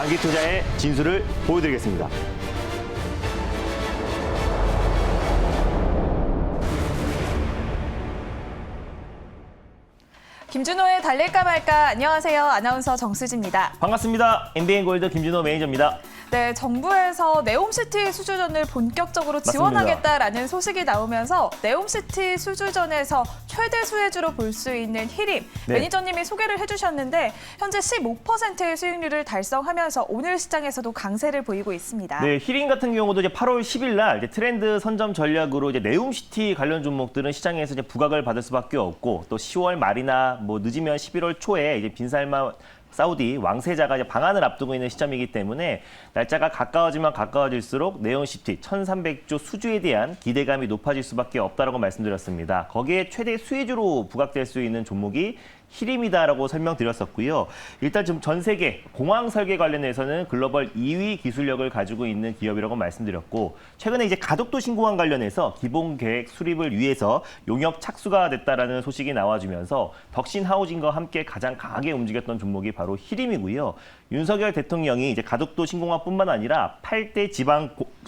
장기 투자의 진수를 보여드리겠습니다. 김준호의 달릴까 말까. 안녕하세요. 아나운서 정수지입니다. 반갑습니다. MBN골드 김준호 매니저입니다. 네, 정부에서 네옴시티 수주전을 본격적으로 지원하겠다라는 소식이 나오면서 네옴시티 수주전에서 최대 수혜주로 볼 수 있는 히림 매니저님이 소개를 해주셨는데 현재 15%의 수익률을 달성하면서 오늘 시장에서도 강세를 보이고 있습니다. 네, 히림 같은 경우도 이제 8월 10일 날 이제 트렌드 선점 전략으로 이제 네옴시티 관련 종목들은 시장에서 이제 부각을 받을 수밖에 없고 또 10월 말이나 뭐 늦으면 11월 초에 이제 빈살만 사우디 왕세자가 이제 방한을 앞두고 있는 시점이기 때문에 날짜가 가까워지면 가까워질수록 네옴시티 1,300조 수주에 대한 기대감이 높아질 수밖에 없다라고 말씀드렸습니다. 거기에 최대 수혜주로 부각될 수 있는 종목이 히림이다라고 설명드렸었고요. 일단 지금 전 세계 공항 설계 관련해서는 글로벌 2위 기술력을 가지고 있는 기업이라고 말씀드렸고 최근에 이제 가덕도 신공항 관련해서 기본 계획 수립을 위해서 용역 착수가 됐다라는 소식이 나와주면서 덕신 하우징과 함께 가장 강하게 움직였던 종목이 바로 히림이고요. 윤석열 대통령이 이제 가덕도 신공항뿐만 아니라 8대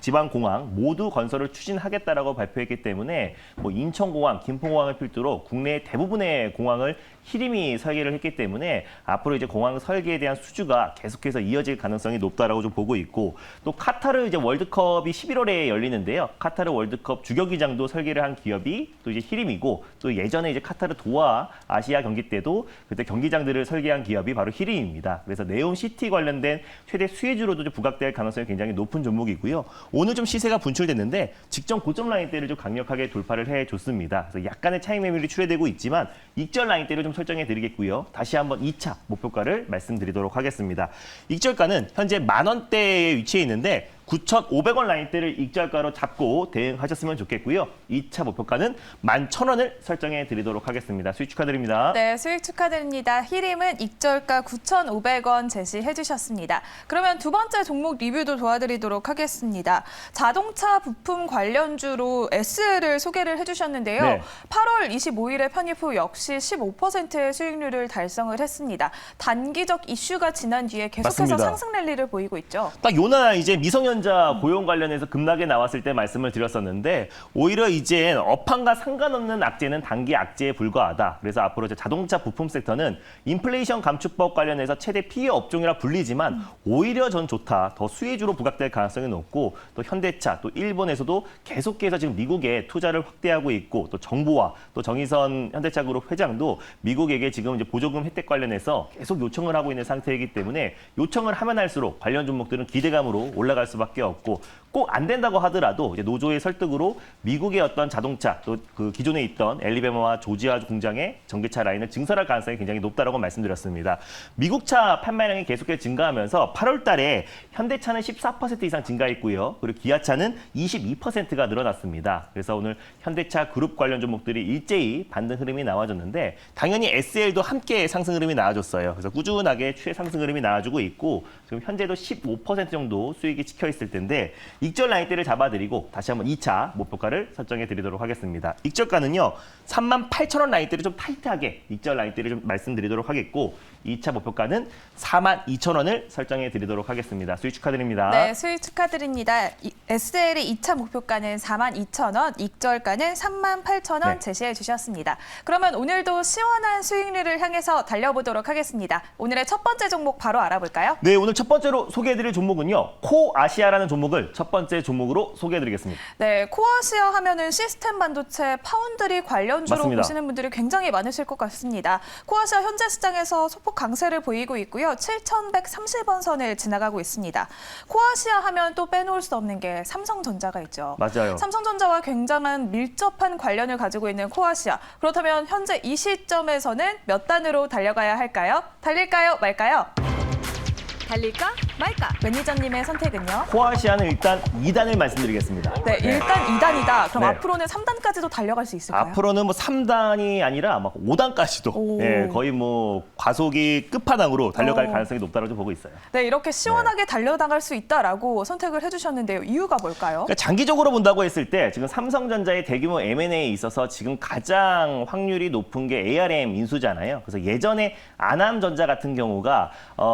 지방공항 모두 건설을 추진하겠다라고 발표했기 때문에 뭐 인천공항, 김포공항을 필두로 국내 대부분의 공항을 히림이 설계를 했기 때문에 앞으로 이제 공항 설계에 대한 수주가 계속해서 이어질 가능성이 높다라고 좀 보고 있고 또 카타르 이제 월드컵이 11월에 열리는데요. 카타르 월드컵 주경기장도 설계를 한 기업이 또 이제 히림이고 또 예전에 이제 카타르 도하 아시아 경기 때도 그때 경기장들을 설계한 기업이 바로 히림입니다. 그래서 네옴시티 관련된 최대 수혜주로도 좀 부각될 가능성이 굉장히 높은 종목이고요. 오늘 좀 시세가 분출됐는데 직전 고점 라인대를 좀 강력하게 돌파를 해줬습니다. 그래서 약간의 차익 매물이 출회되고 있지만 익절 라인대를 좀 설정해 드리겠고요. 다시 한번 2차 목표가를 말씀드리도록 하겠습니다. 익절가는 현재 10,000원대에 위치해 있는데 9,500원 라인대를 익절가로 잡고 대응하셨으면 좋겠고요. 2차 목표가는 11,000원을 설정해 드리도록 하겠습니다. 수익 축하드립니다. 네, 수익 축하드립니다. 히림은 익절가 9,500원 제시해 주셨습니다. 그러면 두 번째 종목 리뷰도 도와드리도록 하겠습니다. 자동차 부품 관련주로 SL을 소개를 해주셨는데요. 네. 8월 25일에 편입 후 역시 15%의 수익률을 달성을 했습니다. 단기적 이슈가 지난 뒤에 계속해서 맞습니다. 상승 랠리를 보이고 있죠. 딱 요날 이제 미성년자 고용 관련해서 급락에 나왔을 때 말씀을 드렸었는데 오히려 이제 업황과 상관없는 악재는 단기 악재에 불과하다. 그래서 앞으로 이제 자동차 부품 섹터는 인플레이션 감축법 관련해서 최대 피해 업종이라 불리지만 오히려 전 좋다. 더 수혜주로 부각될 가능성이 높고 또 현대차 또 일본에서도 계속해서 지금 미국에 투자를 확대하고 있고 또 정부와 또 정의선 현대차 그룹 회장도 미국에게 지금 이제 보조금 혜택 관련해서 계속 요청을 하고 있는 상태이기 때문에 요청을 하면 할수록 관련 종목들은 기대감으로 올라갈 수밖에 없고 꼭 안 된다고 하더라도 이제 노조의 설득으로 미국의 어떤 자동차 또 그 기존에 있던 엘리베마와 조지아 공장의 전기차 라인을 증설할 가능성이 굉장히 높다라고 말씀드렸습니다. 미국차 판매량이 계속해서 증가하면서 8월 달에 현대차는 14% 이상 증가했고요. 그리고 기아차는 22%가 늘어났습니다. 그래서 오늘 현대차 그룹 관련 종목들이 일제히 반등 흐름이 나와줬는데 당연히 SL도 함께 상승 흐름이 나와줬어요. 그래서 꾸준하게 추세 상승 흐름이 나와주고 있고 지금 현재도 15% 정도 수익이 찍혀 있을 텐데 익절 라인대를 잡아드리고 다시 한번 2차 목표가를 설정해 드리도록 하겠습니다. 익절가는요. 38,000원 라인대를 좀 타이트하게 익절 라인대를 좀 말씀드리도록 하겠고 2차 목표가는 42,000원을 설정해 드리도록 하겠습니다. 수익 축하드립니다. 네, 수익 축하드립니다. SL의 2차 목표가는 42,000원, 익절가는 38,000원 네. 제시해 주셨습니다. 그러면 오늘도 시원한 수익률을 향해서 달려보도록 하겠습니다. 오늘의 첫 번째 종목 바로 알아볼까요? 네, 오늘 첫 번째로 소개해드릴 종목은요. 코아시아라는 종목을 첫 번째 종목으로 소개해드리겠습니다. 네, 코아시아 하면은 시스템 반도체, 파운드리 관련주로 맞습니다. 보시는 분들이 굉장히 많으실 것 같습니다. 코아시아 현재 시장에서 소폭 강세를 보이고 있고요. 7,130원 선을 지나가고 있습니다. 코아시아 하면 또 빼놓을 수 없는 게 삼성전자가 있죠. 맞아요. 삼성전자와 굉장한 밀접한 관련을 가지고 있는 코아시아. 그렇다면 현재 이 시점에서는 몇 단으로 달려가야 할까요? 달릴까요? 말까요? 달릴까? 말까? 매니저님의 선택은요? 코아시아는 일단 2단을 말씀드리겠습니다. 네, 일단 2단이다. 그럼 네. 앞으로는 3단까지도 달려갈 수 있을까요? 앞으로는 뭐 3단이 아니라 막 5단까지도 오. 예, 거의 뭐 과속이 끝판왕으로 달려갈 가능성이 높다고 보고 있어요. 네, 이렇게 시원하게 달려나갈 수 있다라고 선택을 해주셨는데요. 이유가 뭘까요? 그러니까 장기적으로 본다고 했을 때 지금 삼성전자의 대규모 M&A에 있어서 지금 가장 확률이 높은 게 ARM 인수잖아요. 그래서 예전에 아남전자 같은 경우가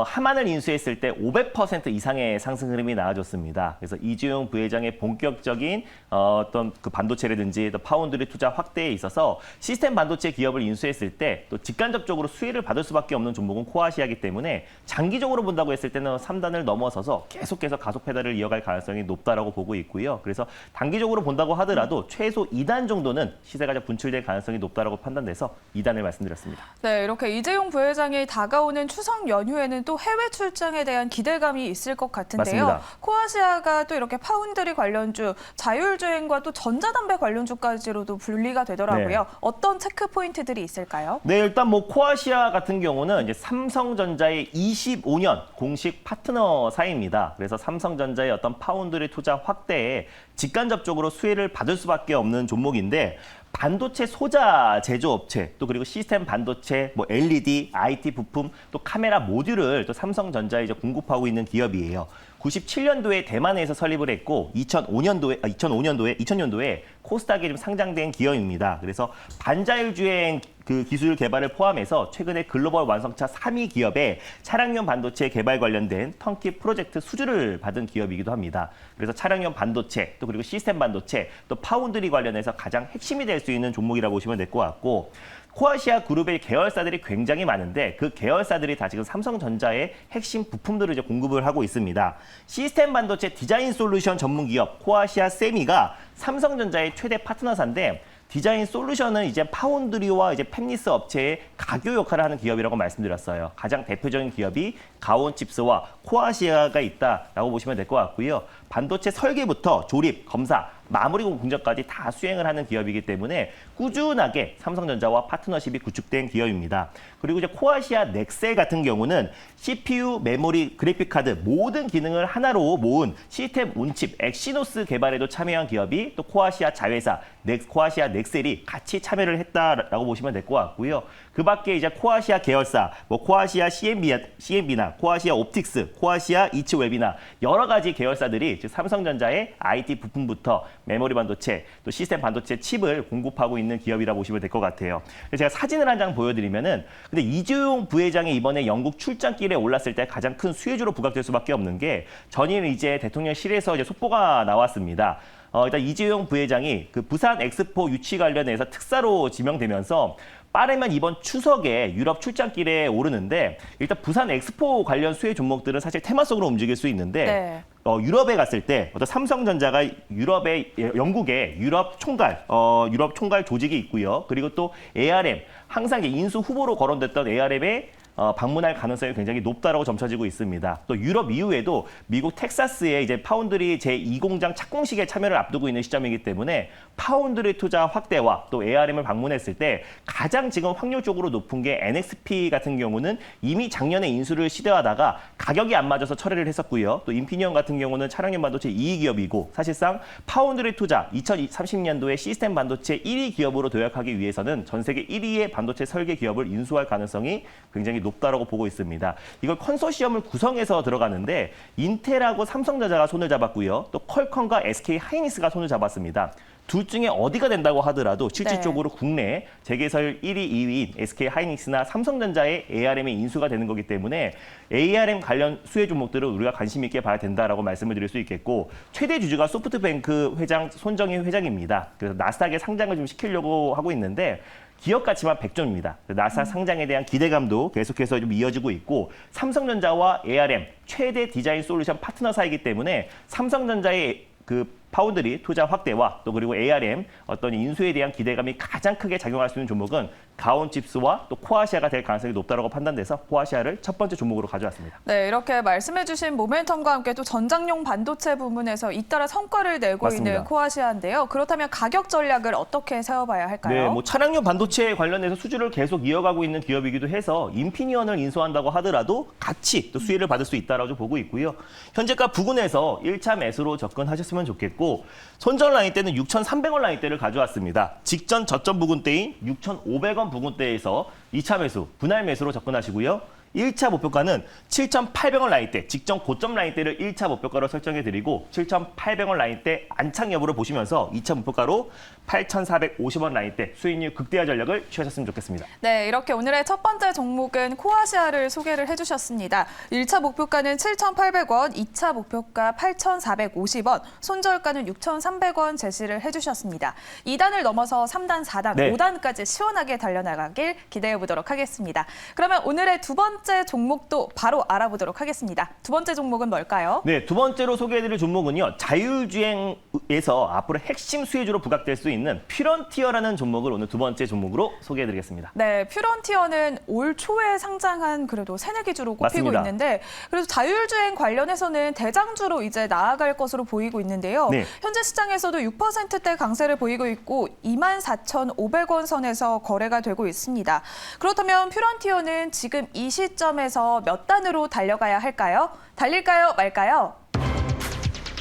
하만을 인수했을 때 500배 8% 이상의 상승 흐름이 나와줬습니다. 그래서 이재용 부회장의 본격적인 어떤 그 반도체라든지 또 파운드리 투자 확대에 있어서 시스템 반도체 기업을 인수했을 때 또 직간접적으로 수혜를 받을 수밖에 없는 종목은 코아시아이기 때문에 장기적으로 본다고 했을 때는 3단을 넘어서서 계속해서 가속 페달을 이어갈 가능성이 높다라고 보고 있고요. 그래서 단기적으로 본다고 하더라도 최소 2단 정도는 시세가 분출될 가능성이 높다라고 판단돼서 2단을 말씀드렸습니다. 네, 이렇게 이재용 부회장이 다가오는 추석 연휴에는 또 해외 출장에 대한 기대감이 있을 것 같은데요. 맞습니다. 코아시아가 또 이렇게 파운드리 관련주, 자율주행과 또 전자담배 관련주까지로도 분리가 되더라고요. 네. 어떤 체크 포인트들이 있을까요? 네, 일단 뭐 코아시아 같은 경우는 이제 삼성전자의 25년 공식 파트너사입니다. 그래서 삼성전자의 어떤 파운드리 투자 확대에 직간접적으로 수혜를 받을 수밖에 없는 종목인데 반도체 소자 제조업체 또 그리고 시스템 반도체, 뭐 LED, IT 부품, 또 카메라 모듈을 또 삼성전자에 이제 공급하고 있는 기업이에요. 97년도에 대만에서 설립을 했고 2000년도에 코스닥에 좀 상장된 기업입니다. 그래서 반자율주행 그 기술 개발을 포함해서 최근에 글로벌 완성차 3위 기업에 차량용 반도체 개발 관련된 턴키 프로젝트 수주를 받은 기업이기도 합니다. 그래서 차량용 반도체 또 그리고 시스템 반도체 또 파운드리 관련해서 가장 핵심이 될 수 있는 종목이라고 보시면 될 것 같고 코아시아 그룹의 계열사들이 굉장히 많은데 그 계열사들이 다 지금 삼성전자의 핵심 부품들을 이제 공급을 하고 있습니다. 시스템 반도체 디자인 솔루션 전문 기업 코아시아 세미가 삼성전자의 최대 파트너사인데 디자인 솔루션은 이제 파운드리와 이제 팹리스 업체의 가교 역할을 하는 기업이라고 말씀드렸어요. 가장 대표적인 기업이 가온칩스와 코아시아가 있다라고 보시면 될 것 같고요. 반도체 설계부터 조립, 검사, 마무리 공정까지 다 수행을 하는 기업이기 때문에 꾸준하게 삼성전자와 파트너십이 구축된 기업입니다. 그리고 이제 코아시아 넥셀 같은 경우는 CPU, 메모리, 그래픽카드 모든 기능을 하나로 모은 시스템 온칩 엑시노스 개발에도 참여한 기업이 또 코아시아 자회사 코아시아 넥셀이 같이 참여를 했다라고 보시면 될 것 같고요. 그 밖에 이제 코아시아 계열사, 뭐 코아시아 CMB나 코아시아 옵틱스, 코아시아 이츠웹이나 여러 가지 계열사들이 즉 삼성전자의 IT 부품부터 메모리 반도체, 또 시스템 반도체 칩을 공급하고 있는 기업이라 보시면 될 것 같아요. 제가 사진을 한 장 보여드리면은 근데 이재용 부회장이 이번에 영국 출장길에 올랐을 때 가장 큰 수혜주로 부각될 수밖에 없는 게 전일 이제 대통령실에서 이제 속보가 나왔습니다. 일단 이재용 부회장이 그 부산 엑스포 유치 관련해서 특사로 지명되면서 빠르면 이번 추석에 유럽 출장길에 오르는데 일단 부산 엑스포 관련 수혜 종목들은 사실 테마 속으로 움직일 수 있는데 네. 유럽에 갔을 때 어떤 삼성전자가 영국의 유럽 총괄 조직이 있고요. 그리고 또 ARM 항상 인수 후보로 거론됐던 ARM의 방문할 가능성이 굉장히 높다라고 점쳐지고 있습니다. 또 유럽 이후에도 미국 텍사스의 이제 파운드리 제2공장 착공식에 참여를 앞두고 있는 시점이기 때문에 파운드리 투자 확대와 또 ARM을 방문했을 때 가장 지금 확률적으로 높은 게 NXP 같은 경우는 이미 작년에 인수를 시도하다가 가격이 안 맞아서 철회를 했었고요. 또 인피니언 같은 경우는 차량용 반도체 2위 기업이고 사실상 파운드리 투자 2030년도에 시스템 반도체 1위 기업으로 도약하기 위해서는 전 세계 1위의 반도체 설계 기업을 인수할 가능성이 굉장히 높다라고 보고 있습니다. 이걸 컨소시엄을 구성해서 들어가는데 인텔하고 삼성전자가 손을 잡았고요. 또 퀄컴과 SK 하이닉스가 손을 잡았습니다. 둘 중에 어디가 된다고 하더라도 실질적으로 국내 재개설 1위, 2위인 SK 하이닉스나 삼성전자의 ARM의 인수가 되는 거기 때문에 ARM 관련 수혜 종목들을 우리가 관심 있게 봐야 된다라고 말씀을 드릴 수 있겠고 최대 주주가 소프트뱅크 회장 손정희 회장입니다. 그래서 나스닥에 상장을 좀 시키려고 하고 있는데 기업 가치만 100점입니다. 나스닥 상장에 대한 기대감도 계속해서 좀 이어지고 있고 삼성전자와 ARM 최대 디자인 솔루션 파트너사이기 때문에 삼성전자의 그 파운드리 투자 확대와 또 그리고 ARM 어떤 인수에 대한 기대감이 가장 크게 작용할 수 있는 종목은 가온칩스와 또 코아시아가 될 가능성이 높다고 판단돼서 코아시아를 첫 번째 종목으로 가져왔습니다. 네, 이렇게 말씀해주신 모멘텀과 함께 또 전장용 반도체 부문에서 잇따라 성과를 내고 맞습니다. 있는 코아시아인데요. 그렇다면 가격 전략을 어떻게 세워봐야 할까요? 네, 뭐 차량용 반도체 관련해서 수주를 계속 이어가고 있는 기업이기도 해서 인피니언을 인수한다고 하더라도 같이 또 수혜를 받을 수 있다라고 보고 있고요. 현재가 부근에서 1차 매수로 접근하셨으면 좋겠고 손절 라인 때는 6,300원 라인대를 가져왔습니다. 직전 저점 부근대인 6,500원 부근대에서 2차 매수, 분할 매수로 접근하시고요. 1차 목표가는 7,800원 라인대, 직전 고점 라인대를 1차 목표가로 설정해드리고 7,800원 라인대 안착 여부를 보시면서 2차 목표가로 8,450원 라인대 수익률 극대화 전략을 취하셨으면 좋겠습니다. 네, 이렇게 오늘의 첫 번째 종목은 코아시아를 소개를 해주셨습니다. 1차 목표가는 7,800원, 2차 목표가 8,450원, 손절가는 6,300원 제시를 해주셨습니다. 2단을 넘어서 3단, 4단, 네. 5단까지 시원하게 달려나가길 기대해 보도록 하겠습니다. 그러면 오늘의 두 번째 종목도 바로 알아보도록 하겠습니다. 두 번째 종목은 뭘까요? 네, 두 번째로 소개해드릴 종목은요. 자율주행에서 앞으로 핵심 수혜주로 부각될 수 있는 퓨런티어라는 종목을 오늘 두 번째 종목으로 소개해드리겠습니다. 네, 퓨런티어는 올 초에 상장한 그래도 새내기주로 꼽히고 맞습니다. 있는데 그래서 자율주행 관련해서는 대장주로 이제 나아갈 것으로 보이고 있는데요. 네. 현재 시장에서도 6%대 강세를 보이고 있고 24,500원 선에서 거래가 되고 있습니다. 그렇다면 퓨런티어는 지금 이 시점에서 몇 단으로 달려가야 할까요? 달릴까요? 말까요?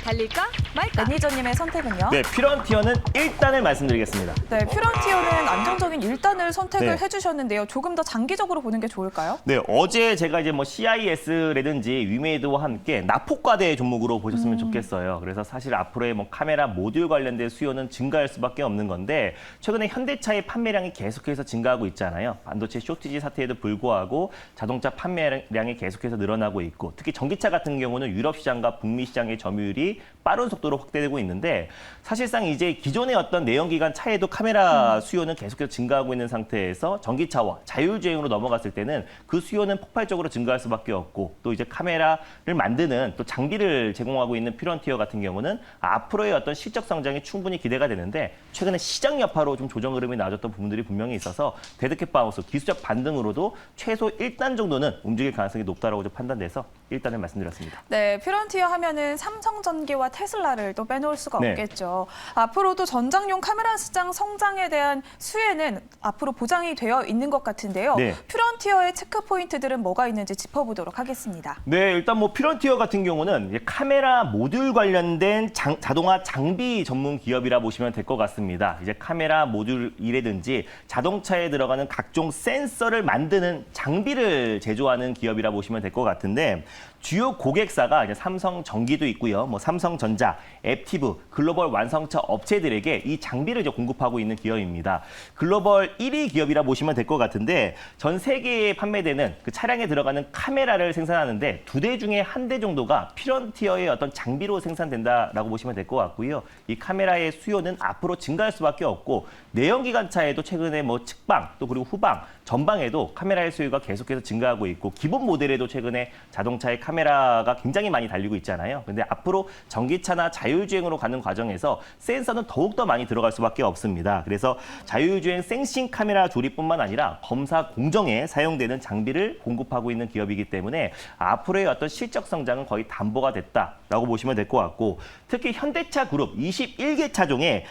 달릴까? 말까? 매니저님의 선택은요? 네, 퓨런티어는 1단을 말씀드리겠습니다. 네, 퓨런티어는 안정적인 1단을 선택을 네. 해주셨는데요. 조금 더 장기적으로 보는 게 좋을까요? 네, 어제 제가 이제 뭐 CIS라든지 위메이드와 함께 낙폭과대 종목으로 보셨으면 좋겠어요. 그래서 사실 앞으로의 뭐 카메라 모듈 관련된 수요는 증가할 수밖에 없는 건데 최근에 현대차의 판매량이 계속해서 증가하고 있잖아요. 반도체 쇼티지 사태에도 불구하고 자동차 판매량이 계속해서 늘어나고 있고 특히 전기차 같은 경우는 유럽 시장과 북미 시장의 점유율이 빠른 속도로 확대되고 있는데 사실상 이제 기존의 어떤 내연기관 차에도 카메라 수요는 계속해서 증가하고 있는 상태에서 전기차와 자율주행으로 넘어갔을 때는 그 수요는 폭발적으로 증가할 수밖에 없고 또 이제 카메라를 만드는 또 장비를 제공하고 있는 퓨런티어 같은 경우는 앞으로의 어떤 실적 성장이 충분히 기대가 되는데 최근에 시장 여파로 좀 조정 흐름이 나아졌던 부분들이 분명히 있어서 데드캣 바운스, 기술적 반등으로도 최소 1단 정도는 움직일 가능성이 높다라고 좀 판단돼서 1단을 말씀드렸습니다. 네, 퓨런티어 하면은 삼성전기와 테슬라를 또 빼놓을 수가 네. 없겠죠. 앞으로도 전장용 카메라 시장 성장에 대한 수혜는 앞으로 보장이 되어 있는 것 같은데요. 네. 퓨런티어의 체크 포인트들은 뭐가 있는지 짚어보도록 하겠습니다. 네, 일단 뭐 퓨런티어 같은 경우는 이제 카메라 모듈 관련된 자동화 장비 전문 기업이라 보시면 될 것 같습니다. 이제 카메라 모듈이라든지 자동차에 들어가는 각종 센서를 만드는 장비를 제조하는 기업이라 보시면 될 것 같은데 주요 고객사가 이제 삼성전기도 있고요. 뭐 삼성전자, 앱티브, 글로벌 완성차 업체들에게 이 장비를 이제 공급하고 있는 기업입니다. 글로벌 1위 기업이라 보시면 될 것 같은데 전 세계에 판매되는 그 차량에 들어가는 카메라를 생산하는데 2대 중에 1대 정도가 퓨런티어의 어떤 장비로 생산된다라고 보시면 될 것 같고요. 이 카메라의 수요는 앞으로 증가할 수밖에 없고 내연기관차에도 최근에 뭐 측방 또 그리고 후방, 전방에도 카메라의 수요가 계속해서 증가하고 있고 기본 모델에도 최근에 자동차의 카메라가 굉장히 많이 달리고 있잖아요. 근데 앞으로 전기차나 자율주행으로 가는 과정에서 센서는 더욱더 많이 들어갈 수밖에 없습니다. 그래서 자율주행 생싱 카메라 조립뿐만 아니라 검사 공정에 사용되는 장비를 공급하고 있는 기업이기 때문에 앞으로의 어떤 실적 성장은 거의 담보가 됐다라고 보시면 될 것 같고 특히 현대차 그룹 21개 차종에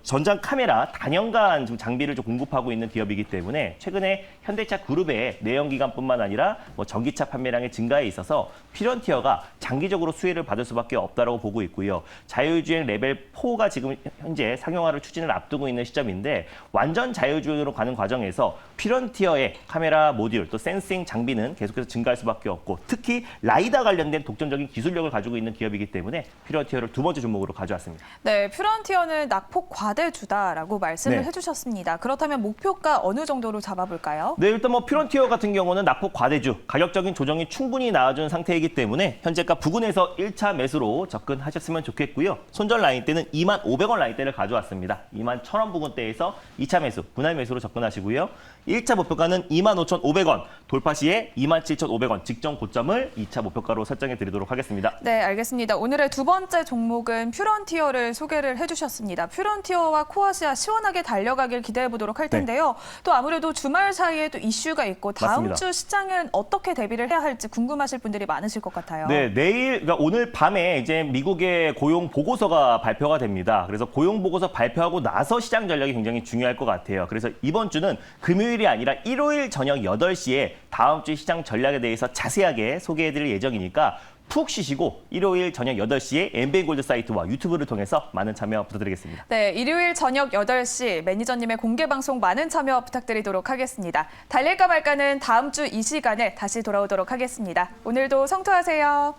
전장 카메라 단연간 좀 장비를 좀 공급하고 있는 기업이기 때문에 최근에 현대차 그룹의 내연기관뿐만 아니라 뭐 전기차 판매량의 증가에 있어서 퓨런티어가 장기적으로 수혜를 받을 수밖에 없다라고 보고 있고요. 자율주행 레벨 4가 지금 현재 상용화를 추진을 앞두고 있는 시점인데 완전 자율주행으로 가는 과정에서 퓨런티어의 카메라 모듈 또 센싱 장비는 계속해서 증가할 수밖에 없고 특히 라이다 관련된 독점적인 기술력을 가지고 있는 기업이기 때문에 퓨런티어를 두 번째 종목으로 가져왔습니다. 네, 퓨런티어는 낙폭 과대주다라고 말씀을 네. 해주셨습니다. 그렇다면 목표가 어느 정도로 잡아볼까요? 네, 일단 뭐 퓨런티어 같은 경우는 낙폭 과대주, 가격적인 조정이 충분히 나와준 상태이기 때문에 현재가 부근에서 1차 매수로 접근하셨으면 좋겠고요. 손절 라인대는 25,000원 라인대를 가져왔습니다. 21,000원 부근대에서 2차 매수, 분할 매수로 접근하시고요. 1차 목표가는 25,500원, 돌파 시에 27,500원, 직전 고점을 2차 목표가로 설정해 드리도록 하겠습니다. 네, 알겠습니다. 오늘의 두 번째 종목은 퓨런티어를 소개를 해주셨습니다. 퓨런티어와 코아시아 시원하게 달려가길 기대해 보도록 할 텐데요. 또 아무래도 주말 사이에 또 이슈가 있고 다음 맞습니다. 주 시장은 어떻게 대비를 해야 할지 궁금하실 분들이 많으실 것 같아요. 네, 그러니까 오늘 밤에 이제 미국의 고용 보고서가 발표가 됩니다. 그래서 고용 보고서 발표하고 나서 시장 전략이 굉장히 중요할 것 같아요. 그래서 이번 주는 금요일이 아니라 일요일 저녁 8시에 다음 주 시장 전략에 대해서 자세하게 소개해드릴 예정이니까 푹 쉬시고 일요일 저녁 8시에 NBA 골드 사이트와 유튜브를 통해서 많은 참여 부탁드리겠습니다. 네, 일요일 저녁 8시 매니저님의 공개 방송 많은 참여 부탁드리도록 하겠습니다. 달릴까 말까는 다음 주 이 시간에 다시 돌아오도록 하겠습니다. 오늘도 성투하세요.